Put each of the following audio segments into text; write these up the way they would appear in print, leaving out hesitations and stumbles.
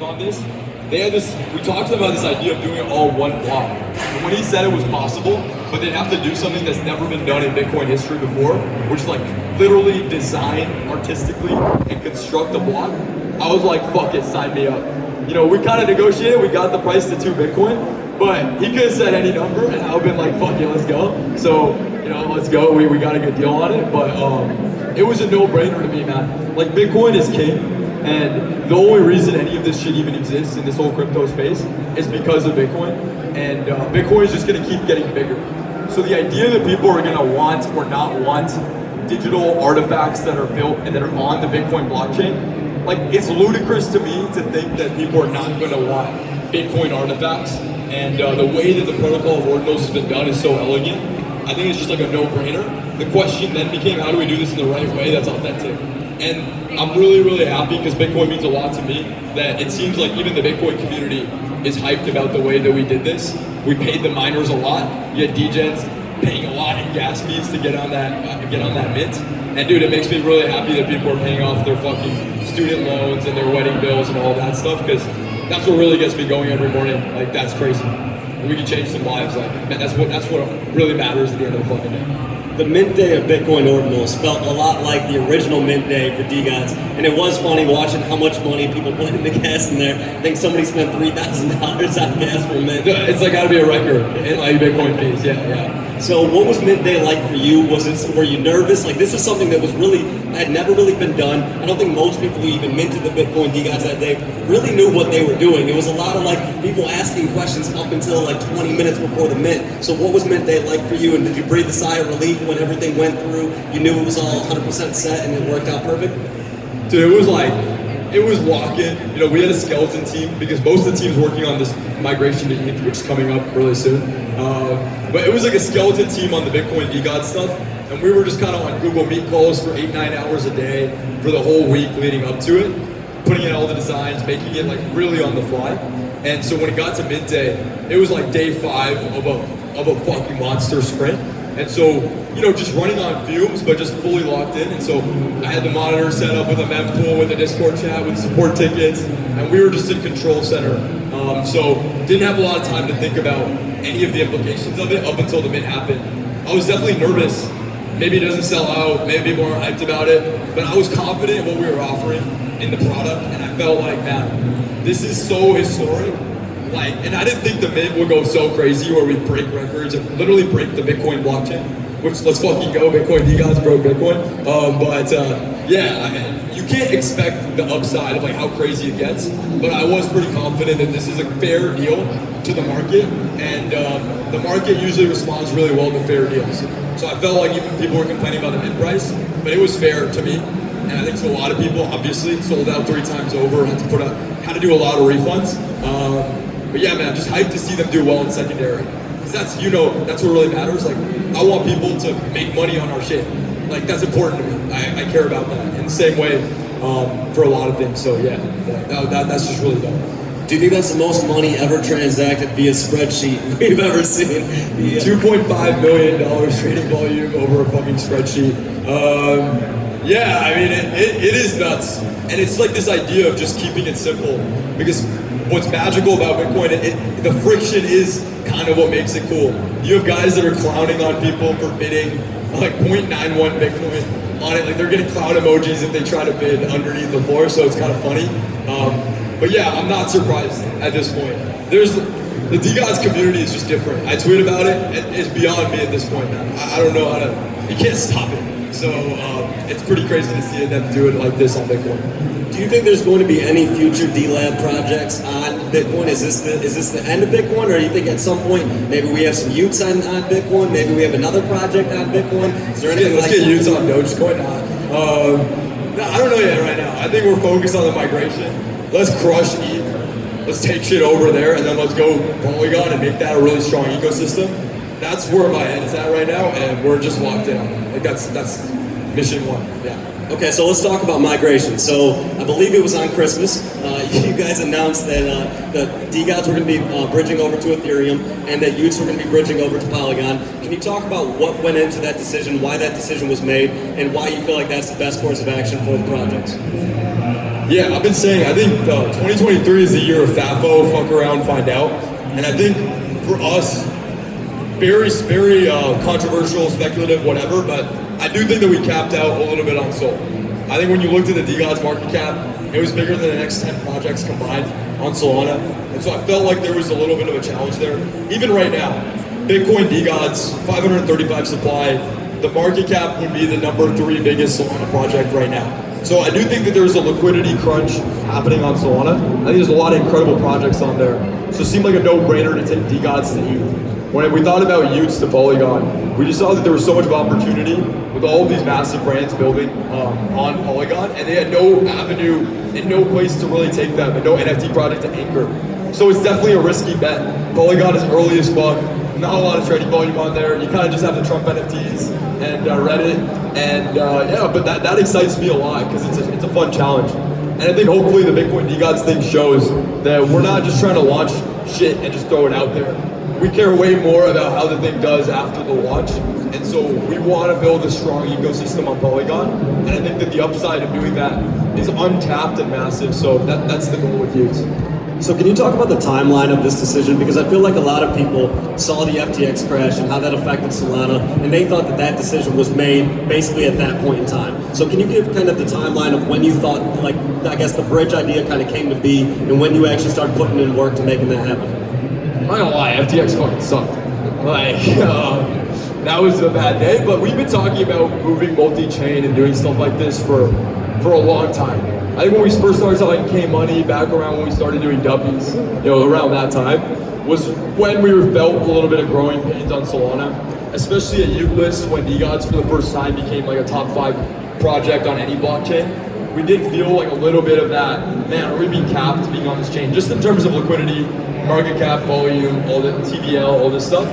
on this. They had this, we talked about this idea of doing it all one block. And when he said it was possible, but they'd have to do something that's never been done in Bitcoin history before, which is like literally design artistically and construct a block, I was like, fuck it, sign me up. You know, we kind of negotiated, we got the price to 2 Bitcoin, but he could have said any number and I would have been like, fuck it, let's go. So, you know, let's go, we got a good deal on it, but it was a no-brainer to me, man. Like, Bitcoin is king, and the only reason any of this shit even exists in this whole crypto space is because of Bitcoin, and Bitcoin is just gonna keep getting bigger. So the idea that people are gonna want or not want digital artifacts that are built and that are on the Bitcoin blockchain, like, it's ludicrous to me to think that people are not gonna want Bitcoin artifacts, and the way that the protocol of ordinals has been done is so elegant. I think it's just like a no-brainer. The question then became, how do we do this in the right way that's authentic? And I'm really, really happy because Bitcoin means a lot to me, that it seems like even the Bitcoin community is hyped about the way that we did this. We paid the miners a lot. You had DeGods paying a lot in gas fees to get on that mint. And dude, it makes me really happy that people are paying off their fucking student loans and their wedding bills and all that stuff, because that's what really gets me going every morning. Like, that's crazy. We can change some lives. Like, that's what really matters at the end of the fucking day. The mint day of Bitcoin ordinals felt a lot like the original mint day for DeGods, and it was funny watching how much money people put into gas in there. I think somebody spent $3,000 on gas for a mint. It's like gotta be a record in like Bitcoin fees. Yeah. So what was mint day like for you? Were you nervous? Like, this is something that was had never really been done. I don't think most people who even minted the Bitcoin DeGods that day really knew what they were doing. It was a lot of like people asking questions up until like 20 minutes before the mint. So what was mint day like for you? And did you breathe a sigh of relief when everything went through? You knew it was all 100% set and it worked out perfect? Dude, it was lock-in. You know, we had a skeleton team because most of the team's working on this migration to ETH, which is coming up really soon. But it was like a skeleton team on the Bitcoin DeGods stuff, and we were just kind of on Google Meet calls for 8-9 hours a day for the whole week leading up to it, putting in all the designs, making it like really on the fly. And so when it got to mint day, it was like day 5 of a fucking monster sprint. And so, you know, just running on fumes, but just fully locked in. And so I had the monitor set up with a mempool, with a Discord chat, with support tickets, and we were just in control center. So didn't have a lot of time to think about any of the implications of it up until the mint happened. I was definitely nervous. Maybe it doesn't sell out, maybe people aren't hyped about it, but I was confident in what we were offering in the product, and I felt like, man, this is so historic. Like, and I didn't think the mint would go so crazy where we break records and literally break the Bitcoin blockchain, which, let's fucking go, Bitcoin DeGods broke Bitcoin. You can't expect the upside of like how crazy it gets, but I was pretty confident that this is a fair deal to the market, and the market usually responds really well to fair deals. So I felt like even people were complaining about the mint price, but it was fair to me. And I think to a lot of people, obviously, sold out 3 times over, had to do a lot of refunds. But yeah, man, just hyped to see them do well in secondary. Because that's what really matters. Like, I want people to make money on our shit. Like, that's important to me. I care about that in the same way for a lot of things. So yeah, that's just really dope. Do you think that's the most money ever transacted via spreadsheet we've ever seen? $2.5 million trading volume over a fucking spreadsheet. Yeah, I mean, it is nuts. And it's like this idea of just keeping it simple. Because what's magical about Bitcoin, the friction is kind of what makes it cool. You have guys that are clowning on people for bidding like 0.91 Bitcoin on it. Like, they're getting clown emojis if they try to bid underneath the floor, so it's kind of funny. But yeah, I'm not surprised at this point. The DeGods community is just different. I tweet about it, it's beyond me at this point, man. I don't know you can't stop it. So it's pretty crazy to see them do it like this on Bitcoin. Do you think there's going to be any future DLab projects on Bitcoin? Is this the end of Bitcoin, or do you think at some point maybe we have some Y00ts on Bitcoin, maybe we have another project on Bitcoin? Is there anything let's get Y00ts on Dogecoin? No, I don't know yet right now. I think we're focused on the migration. Let's crush ETH. Let's take shit over there, and then let's go Polygon and make that a really strong ecosystem. That's where my head is at right now, and we're just locked in on it. Like, that's mission 1. Yeah. Okay, so let's talk about migration. So I believe it was on Christmas. You guys announced that the DeGods were going to be bridging over to Ethereum, and that Y00ts were going to be bridging over to Polygon. Can you talk about what went into that decision, why that decision was made, and why you feel like that's the best course of action for the projects? Yeah, I've been saying, I think 2023 is the year of FAFO, fuck around, find out. And I think for us, very controversial, speculative, whatever, but I do think that we capped out a little bit on Sol. I think when you looked at the DeGods market cap, it was bigger than the next 10 projects combined on Solana. And so I felt like there was a little bit of a challenge there. Even right now, Bitcoin DeGods, 535 supply, the market cap would be the number 3 biggest Solana project right now. So I do think that there's a liquidity crunch happening on Solana. I think there's a lot of incredible projects on there. So it seemed like a no-brainer to take DeGods to ETH. When we thought about Y00ts to Polygon, we just saw that there was so much opportunity with all of these massive brands building on Polygon, and they had no avenue and no place to really take them, and no NFT project to anchor. So it's definitely a risky bet. Polygon is early as fuck, not a lot of trading volume on there. You kind of just have the Trump NFTs and Reddit, and yeah, but that excites me a lot because it's a fun challenge. And I think hopefully the Bitcoin DeGods thing shows that we're not just trying to launch shit and just throw it out there. We care way more about how the thing does after the launch. And so we want to build a strong ecosystem on Polygon. And I think that the upside of doing that is untapped and massive. So that's the goal with Y00ts. So can you talk about the timeline of this decision? Because I feel like a lot of people saw the FTX crash and how that affected Solana, and they thought that that decision was made basically at that point in time. So can you give kind of the timeline of when you thought, like, I guess the bridge idea kind of came to be, and when you actually started putting in work to making that happen? I'm not gonna lie, FTX fucking sucked. Like, that was a bad day, but we've been talking about moving multi-chain and doing stuff like this for a long time. I think when we first started talking K-Money, back around when we started doing W's, around that time, was when we felt a little bit of growing pains on Solana, especially at Y00ts when DeGods for the first time became like a top 5 project on any blockchain. We did feel like a little bit of that, man, are we being capped being on this chain? Just in terms of liquidity, market cap, volume, all the TVL, all this stuff.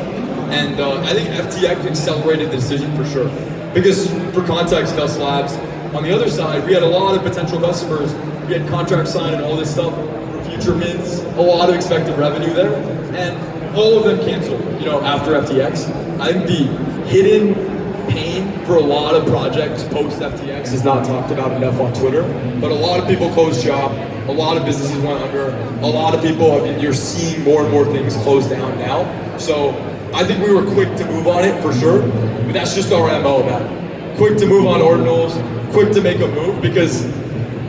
And I think FTX accelerated the decision for sure. Because for context, Dust Labs, on the other side, we had a lot of potential customers. We had contracts signed and all this stuff for future mints, a lot of expected revenue there. And all of them canceled, after FTX. I think the hidden pain for a lot of projects post FTX is not talked about enough on Twitter, but a lot of people closed shop, a lot of businesses went under, a lot of people, you're seeing more and more things close down now. So I think we were quick to move on it for sure, but that's just our MO, man. Quick to move on ordinals, quick to make a move, because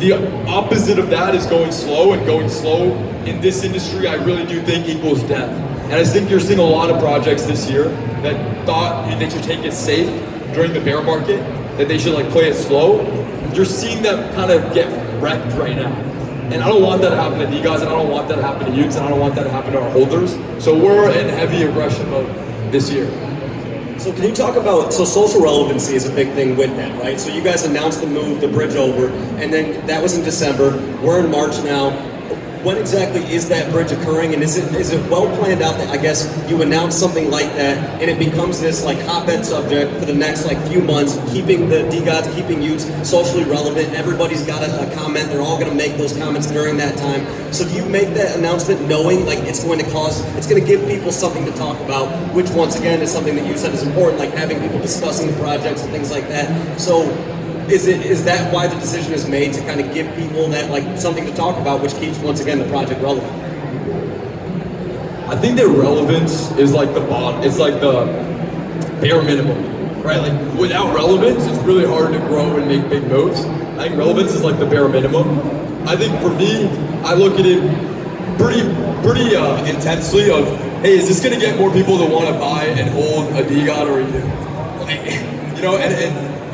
the opposite of that is going slow, and going slow in this industry I really do think equals death. And I think you're seeing a lot of projects this year that thought they should take it safe during the bear market, that they should play it slow. You're seeing them kind of get wrecked right now. And I don't want that to happen to DeGods, and I don't want that to happen to Y00ts, and I don't want that to happen to our holders. So we're in heavy aggression mode this year. So can you talk about, so social relevancy is a big thing with that, right? So you guys announced the move, the bridge over, and then that was in December. We're in March now. When exactly is that bridge occurring, and is it well planned out that I guess you announce something like that and it becomes this hotbed subject for the next few months, keeping the DeGods, keeping Y00ts socially relevant? Everybody's got a comment, they're all gonna make those comments during that time. So do you make that announcement knowing it's going to give people something to talk about, which once again is something that you said is important, like having people discussing the projects and things like that. So is that why the decision is made, to kind of give people that something to talk about, which keeps once again the project relevant? I think that relevance is the bottom. It's the bare minimum, right? Without relevance, it's really hard to grow and make big moves. I think relevance is the bare minimum. I think for me, I look at it pretty intensely of, hey, is this going to get more people to want to buy and hold a DeGod or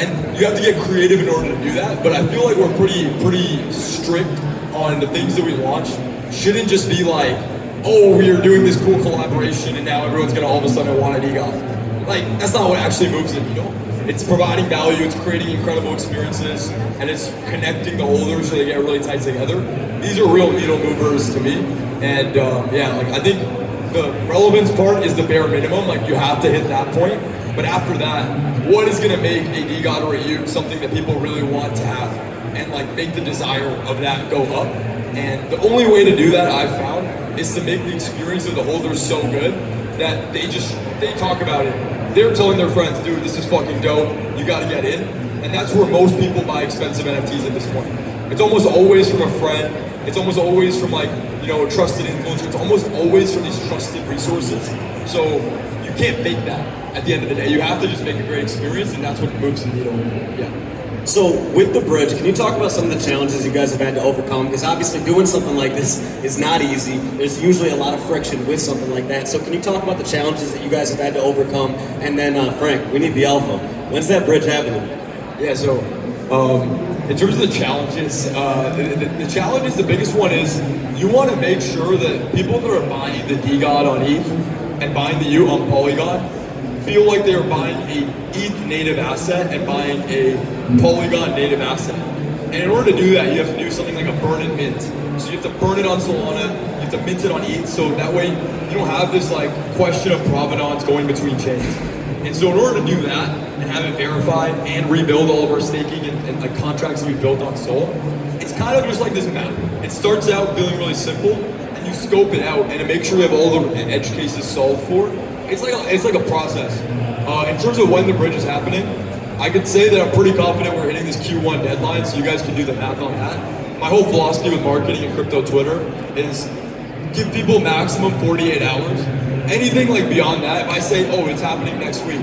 and you have to get creative in order to do that, but I feel like we're pretty strict on the things that we launch. Shouldn't just be oh, we are doing this cool collaboration and now everyone's gonna all of a sudden want a DeGod. That's not what actually moves the needle. It's providing value, it's creating incredible experiences, and it's connecting the holders so they get really tight together. These are real needle movers to me, and I think the relevance part is the bare minimum. You have to hit that point. But after that, what is going to make a DeGod or a Y00ts something that people really want to have, and make the desire of that go up? And the only way to do that, I've found, is to make the experience of the holders so good that they talk about it. They're telling their friends, dude, this is fucking dope, you got to get in. And that's where most people buy expensive NFTs at this point. It's almost always from a friend. It's almost always from like, you know, a trusted influencer. It's almost always from these trusted resources. So you can't fake that at the end of the day. You have to just make a great experience, and that's what moves the needle. Yeah. So with the bridge, can you talk about some of the challenges you guys have had to overcome? Because obviously doing something like this is not easy. There's usually a lot of friction with something like that. So can you talk about the challenges that you guys have had to overcome? And then Frank, we need the alpha. When's that bridge happening? Yeah, so in terms of the challenges, the challenges, the biggest one is you want to make sure that people that are buying the DeGod on Eth and buying the U on Polygon feel like they're buying a ETH native asset and buying a Polygon native asset. And in order to do that, you have to do something like a burn and mint. So you have to burn it on Solana, you have to mint it on ETH, so that way you don't have this like question of provenance going between chains. And so in order to do that and have it verified and rebuild all of our staking and like contracts that we built on Sol, it's kind of just like this map. It starts out feeling really simple, and you scope it out and it makes sure you have all the edge cases solved for. It's like a process. In terms of when the bridge is happening, I could say that I'm pretty confident we're hitting this Q1 deadline, so you guys can do the math on that. My whole philosophy with marketing and crypto Twitter is give people maximum 48 hours. Anything like beyond that, if I say, oh, it's happening next week,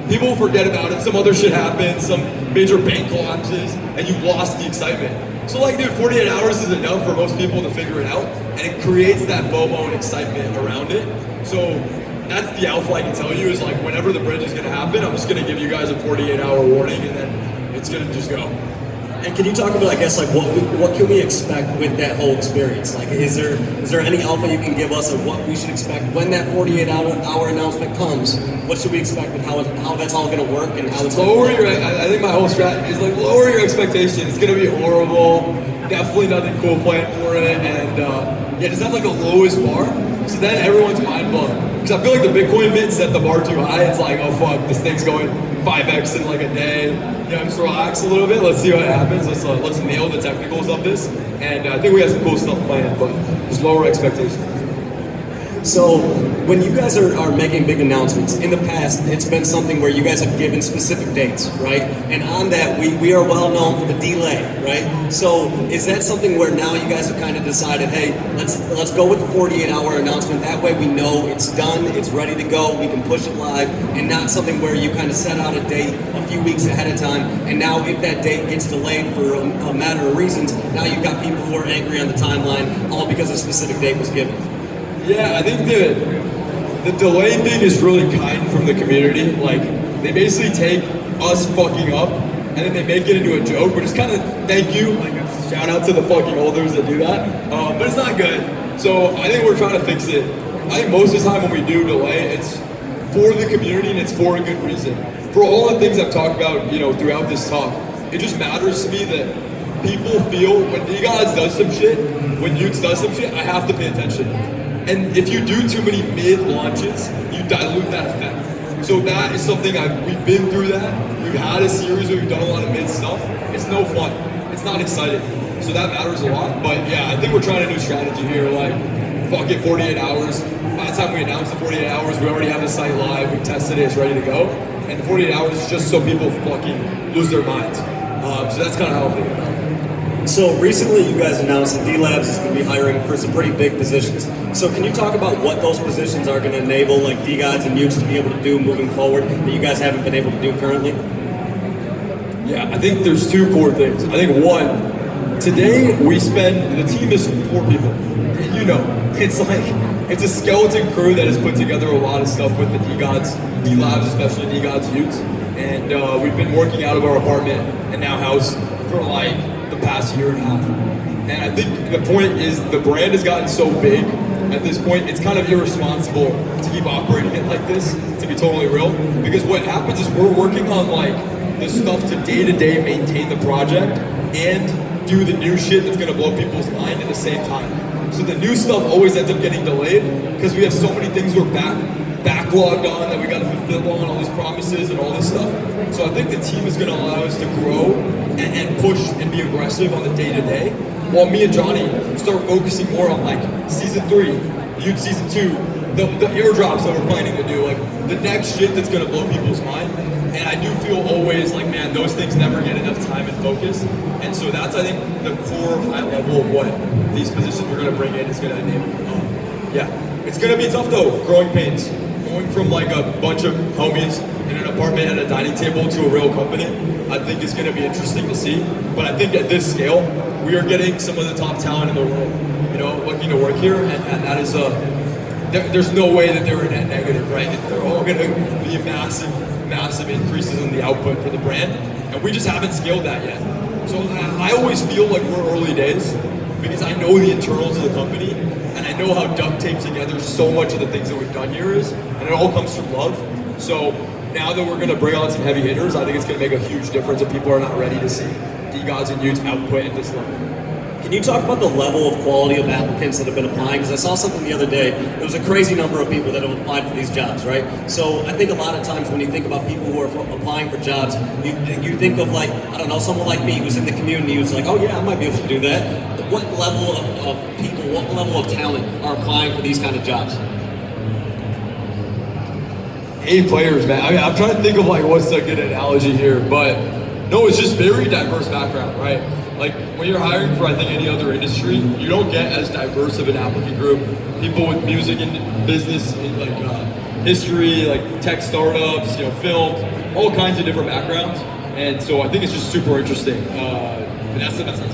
people will forget about it, some other shit happens, some major bank collapses, and you've lost the excitement. So like, dude, 48 hours is enough for most people to figure it out, and it creates that FOMO and excitement around it. So that's the alpha I can tell you, is like whenever the bridge is gonna happen, I'm just gonna give you guys a 48-hour warning, and then it's gonna just go. And can you talk about, I guess, like what can we expect with that whole experience? Like, is there any alpha you can give us of what we should expect when that 48-hour announcement comes? What should we expect and how that's all going to work and how it's lower your? I think my whole strategy is like lower your expectations. It's going to be horrible. Definitely nothing cool planned for it, and yeah, just have like the lowest bar. So then everyone's mind blown. Because I feel like the Bitcoin mint set the bar too high. It's like, oh fuck, this thing's going 5x in like a day. You know, just relax a little bit. Let's see what happens. Let's nail the technicals of this. And I think we have some cool stuff planned, but just lower expectations. So when you guys are making big announcements, in the past, it's been something where you guys have given specific dates, right? And on that, we are well known for the delay, right? So is that something where now you guys have kind of decided, hey, let's go with the 48-hour announcement. That way we know it's done, it's ready to go, we can push it live, and not something where you kind of set out a date a few weeks ahead of time, and now if that date gets delayed for a matter of reasons, now you've got people who are angry on the timeline, all because a specific date was given. Yeah, I think the delay thing is really kind from the community. Like, they basically take us fucking up and then they make it into a joke, but it's kind of thank you, like shout out to the fucking holders that do that. But it's not good. So I think we're trying to fix it. I think most of the time when we do delay, it's for the community and it's for a good reason. For all the things I've talked about, you know, throughout this talk, it just matters to me that people feel when DeGods does some shit, when Y00ts does some shit, I have to pay attention. And if you do too many mid-launches, you dilute that effect. So that is something we've been through that. We've had a series where we've done a lot of mid stuff. It's no fun. It's not exciting. So that matters a lot. But yeah, I think we're trying a new strategy here. Like, fuck it, 48 hours. By the time we announce the 48 hours, we already have the site live. We tested it. It's ready to go. And the 48 hours is just so people fucking lose their minds. So that's kind of how I'm thinking about it. So recently you guys announced that D-Labs is going to be hiring for some pretty big positions. So can you talk about what those positions are going to enable like DeGods and Y00ts to be able to do moving forward that you guys haven't been able to do currently? Yeah, I think there's two core things. I think one, today the team is 4 people. And you know, it's a skeleton crew that has put together a lot of stuff with the D-Labs, especially D-Gods Y00ts. And we've been working out of our apartment and now house for like the past year and a half. And I think the point is the brand has gotten so big at this point, it's kind of irresponsible to keep operating it like this, to be totally real. Because what happens is we're working on like the stuff to day-to-day maintain the project and do the new shit that's gonna blow people's mind at the same time. So the new stuff always ends up getting delayed because we have so many things we're backlogged on that we gotta fulfill on, all these promises and all this stuff. So I think the team is gonna allow us to grow and push and be aggressive on the day-to-day, while me and Johnny start focusing more on like season 3, Y00ts season 2, the airdrops that we're planning to do, like the next shit that's gonna blow people's mind. And I do feel always like, man, those things never get enough time and focus. And so that's, I think, the core high level of what these positions we're going to bring in is going to enable. Yeah, it's going to be tough though, growing pains. Going from like a bunch of homies in an apartment at a dining table to a real company, I think is going to be interesting to see. But I think at this scale, we are getting some of the top talent in the world, looking to work here, and that is there's no way that they're a net negative, right? They're all going to be massive increases in the output for the brand, and we just haven't scaled that yet. So I always feel like we're early days because I know the internals of the company, and I know how duct taped together so much of the things that we've done here is, and it all comes from love. So now that we're going to bring on some heavy hitters, I think it's going to make a huge difference if people are not ready to see DeGods and Y00ts output at this level. Can you talk about the level of quality of applicants that have been applying? Because I saw something the other day. There was a crazy number of people that have applied for these jobs, right? So I think a lot of times when you think about people who are applying for jobs, you think of like, I don't know, someone like me who's in the community who's like, oh yeah, I might be able to do that. What level of people, what level of talent are applying for these kind of jobs? A players, man. I mean, I'm trying to think of like what's a good analogy here, but no, it's just very diverse background, right? Like when you're hiring for, I think, any other industry, you don't get as diverse of an applicant group. People with music and business, and like history, like tech startups, film, all kinds of different backgrounds. And so I think it's just super interesting. And that's the best. I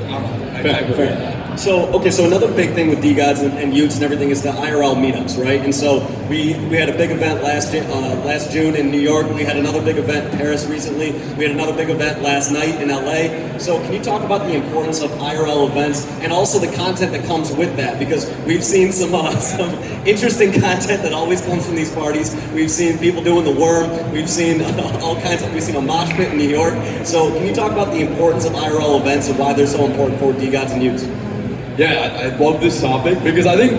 don't know. Fair. So another big thing with DeGods and Y00ts and everything is the IRL meetups, right? And so we had a big event last June in New York. We had another big event in Paris recently. We had another big event last night in LA. So can you talk about the importance of IRL events and also the content that comes with that? Because we've seen some interesting content that always comes from these parties. We've seen people doing the worm. We've seen all kinds of. We've seen a mosh pit in New York. So can you talk about the importance of IRL events and why they're so important for DeGods and Y00ts? Yeah, I love this topic because I think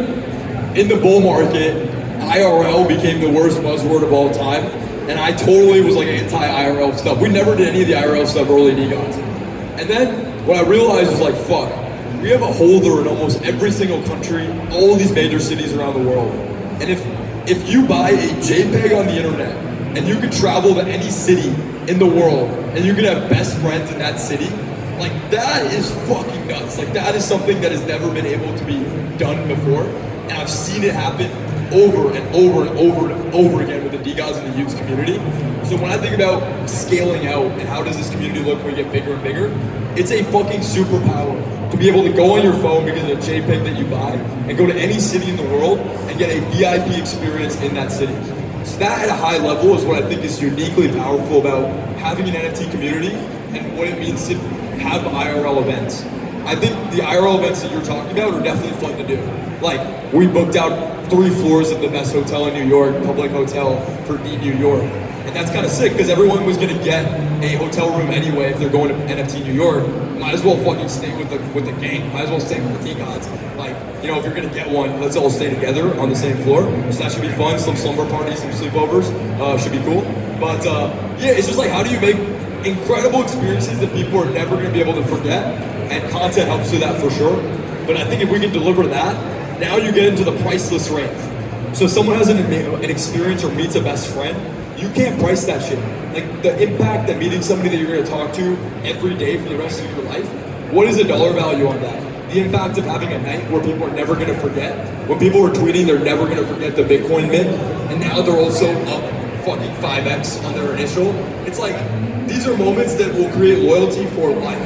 in the bull market, IRL became the worst buzzword of all time, and I totally was like anti-IRL stuff. We never did any of the IRL stuff early DeGods. And then what I realized was like, fuck, we have a holder in almost every single country, all of these major cities around the world. And if you buy a JPEG on the internet and you can travel to any city in the world and you can have best friends in that city, like that is fucking nuts. Like that is something that has never been able to be done before. And I've seen it happen over and over and over and over again with the DeGods and the Y00ts community. So when I think about scaling out and how does this community look when we get bigger and bigger, it's a fucking superpower to be able to go on your phone because of a JPEG that you buy and go to any city in the world and get a VIP experience in that city. So that at a high level is what I think is uniquely powerful about having an NFT community and what it means to have IRL events. I think the IRL events that you're talking about are definitely fun to do. Like, we booked out 3 floors of the best hotel in New York, public hotel for New York. And that's kind of sick because everyone was going to get a hotel room anyway if they're going to NFT New York. Might as well fucking stay with the gang. Might as well stay with the DeGods. Like, if you're going to get one, let's all stay together on the same floor. So that should be fun. Some slumber parties, some sleepovers should be cool. But yeah, it's just like, how do you make incredible experiences that people are never going to be able to forget, and content helps with that for sure. But I think if we can deliver that, now you get into the priceless range. So if someone has an experience or meets a best friend, you can't price that shit. Like the impact that meeting somebody that you're going to talk to every day for the rest of your life, what is the dollar value on that? The impact of having a night where people are never going to forget. When people were tweeting, they're never going to forget the Bitcoin mint, and now they're also up fucking 5x on their initial. It's like, these are moments that will create loyalty for life.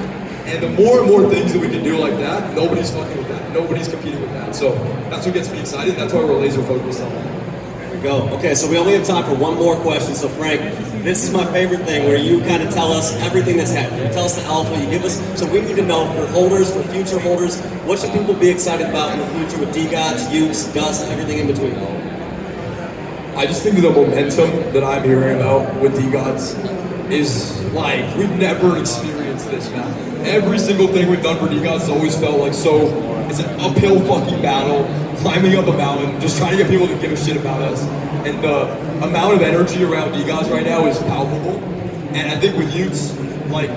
And the more and more things that we can do like that, nobody's fucking with that. Nobody's competing with that. So that's what gets me excited. That's why we're laser focused on that. There we go. Okay, so we only have time for one more question. So Frank, this is my favorite thing where you kind of tell us everything that's happening. You tell us the alpha, you give us, so we need to know for holders, for future holders, what should people be excited about in the future with DeGods, Y00ts, Dust, and everything in between? I just think the momentum that I'm hearing about with DeGods is like, we've never experienced this, man. Every single thing we've done for DeGods has always felt like it's an uphill fucking battle, climbing up a mountain, just trying to get people to give a shit about us. And the amount of energy around DeGods right now is palpable. And I think with Y00ts, like,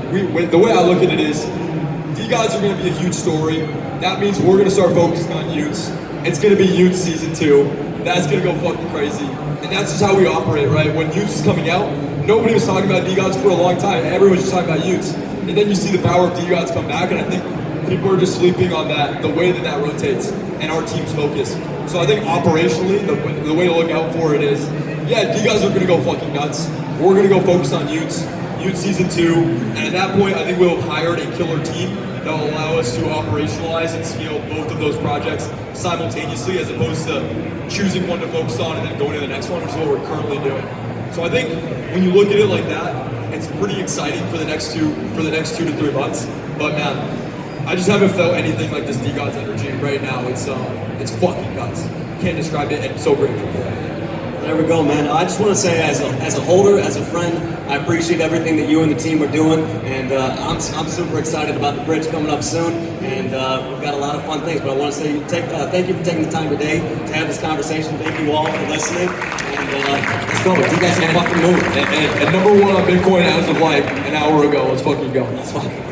the way I look at it is, DeGods are going to be a huge story. That means we're going to start focusing on Y00ts. It's going to be Y00ts season 2. That's going to go fucking crazy. And that's just how we operate, right? When Utes is coming out, nobody was talking about DeGods for a long time. Everyone was just talking about Utes. And then you see the power of DeGods come back, and I think people are just sleeping on that, the way that that rotates, and our team's focus. So I think operationally, the way to look out for it is, yeah, DeGods are gonna go fucking nuts. We're gonna go focus on Utes season 2, and at that point, I think we'll have hired a killer team that will allow us to operationalize and scale both of those projects simultaneously, as opposed to choosing one to focus on and then going to the next one, which is what we're currently doing. So I think when you look at it like that, it's pretty exciting for the next 2 to 3 months. But man, I just haven't felt anything like this DeGods energy right now. It's fucking nuts. Can't describe it, and I'm so grateful for it. There we go, man. I just want to say, as a holder, as a friend, I appreciate everything that you and the team are doing, and I'm super excited about the bridge coming up soon, and we've got a lot of fun things. But I want to say thank you for taking the time today to have this conversation. Thank you all for listening, and let's go. You guys can fucking move. And number 1 on Bitcoin as of like an hour ago. Let's fucking go. Let's fucking go.